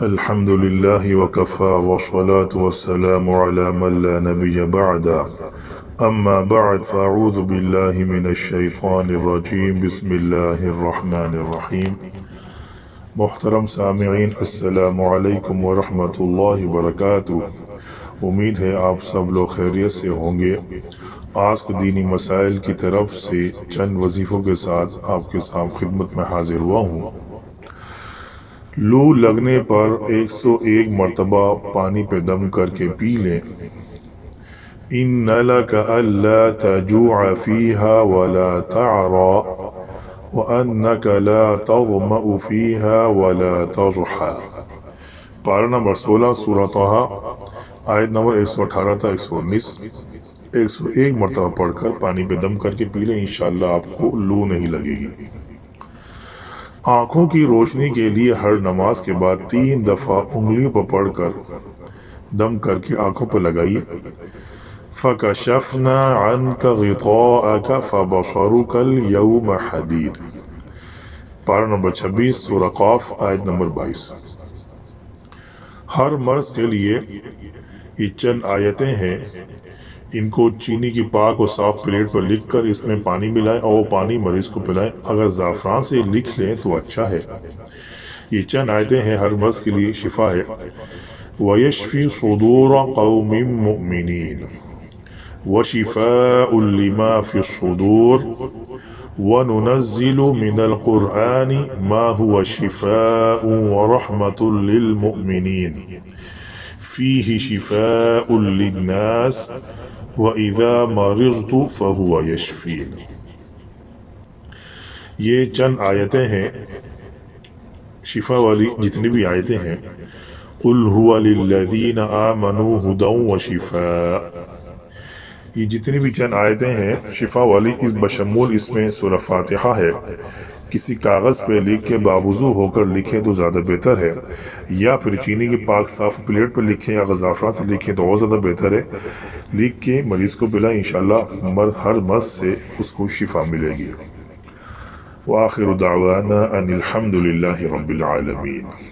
الحمد لله وكفى والصلاة والسلام على من لا نبي بعد أما بعد فأعوذ بالله من الشيطان الرجيم بسم الله الرحمن الرحيم محترم سامعین السلام علیکم ورحمۃ اللہ وبرکاتہ۔ امید ہے آپ سب لوگ خیریت سے ہوں گے۔ آج کے دینی مسائل کی طرف سے چند وظیفوں کے ساتھ آپ کے سامنے خدمت میں حاضر ہوا ہوں۔ لو لگنے پر 101 مرتبہ پانی پہ دم کر کے پی لیں۔ ان لک الا تجوع فیہا ولا تعرا وانک لا تظمأ فیہا ولا تضحى۔ پارہ نمبر 16 سورہ طٰہٰ، آیت نمبر 118 تا 119۔ 101 مرتبہ پڑھ کر پانی پہ دم کر کے پی لیں، انشاءاللہ آپ کو لو نہیں لگے گی۔ آنکھوں کی روشنی کے لیے ہر نماز کے بعد 3 دفعہ انگلیوں پر پڑھ کر دم کر کے آنکھوں پر لگائیے۔ فَكَشَفْنَا عَنْكَ غِطَاءَكَ فَبَصَرُكَ الْيَوْمَ حَدِيدٌ۔ پارہ نمبر 26 سورہ قاف، آیت نمبر 22۔ ہر مرض کے لیے یہ چند آیتیں ہیں، ان کو چینی کی پاک اور صاف پلیٹ پر لکھ کر اس میں پانی ملائیں اور وہ پانی مریض کو پلائیں۔ اگر زعفران سے لکھ لیں تو اچھا ہے۔ یہ چند آیتیں ہیں، ہر مرض کے لیے شفا ہے۔ وَيَشْفِي صُدُورَ قَوْمٍ مُؤْمِنِينَ وَشِفَاءٌ لِمَا فِي الصُّدُورِ وَنُنَزِّلُ مِنَ الْقُرْآنِ مَا هُوَ شِفَاءٌ وَرَحْمَةٌ لِلْمُؤْمِنِينَ فِيهِ شِفَاءٌ لِلنَّاسِ وَإِذَا مَرِضْتُ فَهُوَ يَشْفِينِ۔ یہ چند آیتیں ہیں شفا والی، جتنی بھی آیتیں ہیں۔ قُلْ هُوَ لِلَّذِينَ آمَنُوا هُدًى وَشِفَاءٌ، یہ جتنی بھی چند آیتیں ہیں شفا والی، اس بشمول اس میں سورہ فاتحہ ہے۔ کسی کاغذ پہ لکھ کے باوضو ہو کر لکھیں تو زیادہ بہتر ہے، یا پھر چینی کی پاک صاف پلیٹ پر لکھیں، یا غزافران سے لکھیں تو اور زیادہ بہتر ہے۔ لکھ کے مریض کو پلائیں، انشاءاللہ ہر مرض سے اس کو شفا ملے گی۔ وآخر دعوانا ان الحمد للہ رب العالمین۔